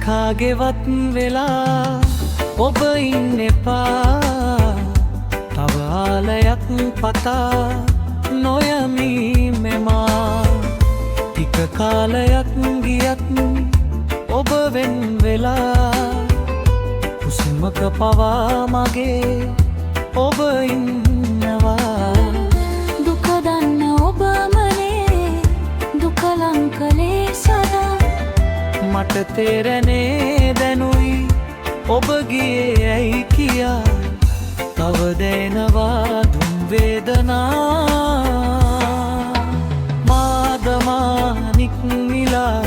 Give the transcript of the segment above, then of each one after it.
කාගෙවත් වෙලා ඔබ ඉන්න එපා. තව ආලයක් පතා නොයමි මෙමා. ටික කාලයක් ගියත් ඔබ වෙන් වෙලා කුසුමක පවා මගේ ඔබ ඉන්නවා. දුක දන්න ඔබ මනේ දුක ලං කලේ සදා. මට තේරෙන්නේ දැනුයි ඔබ ගියේ ඇයි කියා. තව දෙනවා දුම් වේදනා. මාදමානික් මිලා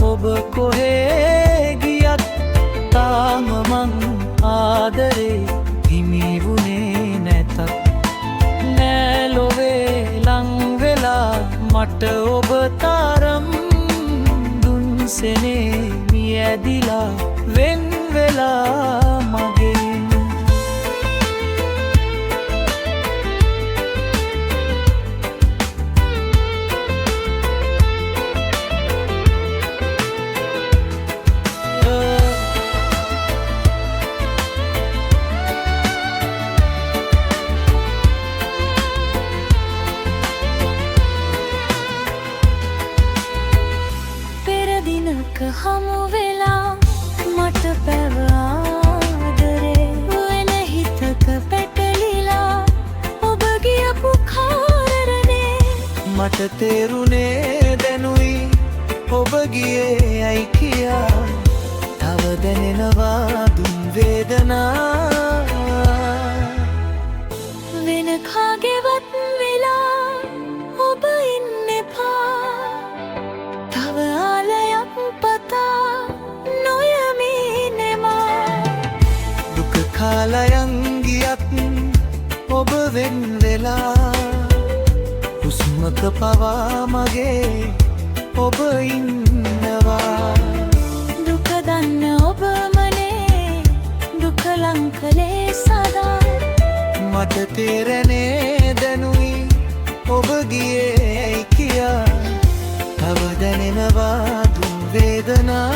ඔබ කොහේ ගියත් තාම මං ආදරේ හිමි වුණේ නැතත්. නෑ ලොවේ ලං වෙලා මට ඔබ තරම් දුන්සෙනේ මියැදිලා වෙන් වෙලා මගේ. හමු වෙලා මට පැව ආදරේ වෙන හිතක පැටලිලා ඔබ ගියපු කාරණේ. මට තේරුනේ දැනුයි ඔබ ගියේ ඇයි කියා. තව දැනෙනවා දුම් වේදනා. වෙන කාගෙවත් වෙලා ඔබ ඉන්න එපා. තව ආලයක් පතා නොයමි නෙමා. දුක කාලයන් ගියත් ඔබ වෙන් වෙලා හුස්මක පවා මගේ ඔබ ඉන්නවා. දුක දන්න ඔබ මනේ දුක ලං කලේ සදා. මට තේරෙන්නේ දැනුයි ඔබ ගියේ ඇයි කියා. තව දැනෙනවා දුම් වේදනා.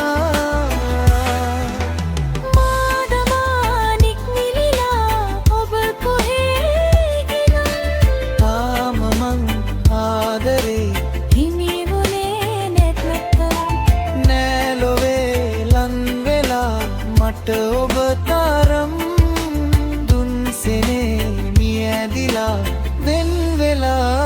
මාදමානික් මිලිලා ඔබ කොහේ ගියා. තාම මං ආදරේ හිමි වුණේ නැත. නෑ ලොවේ ලං වෙලා මට ඔබ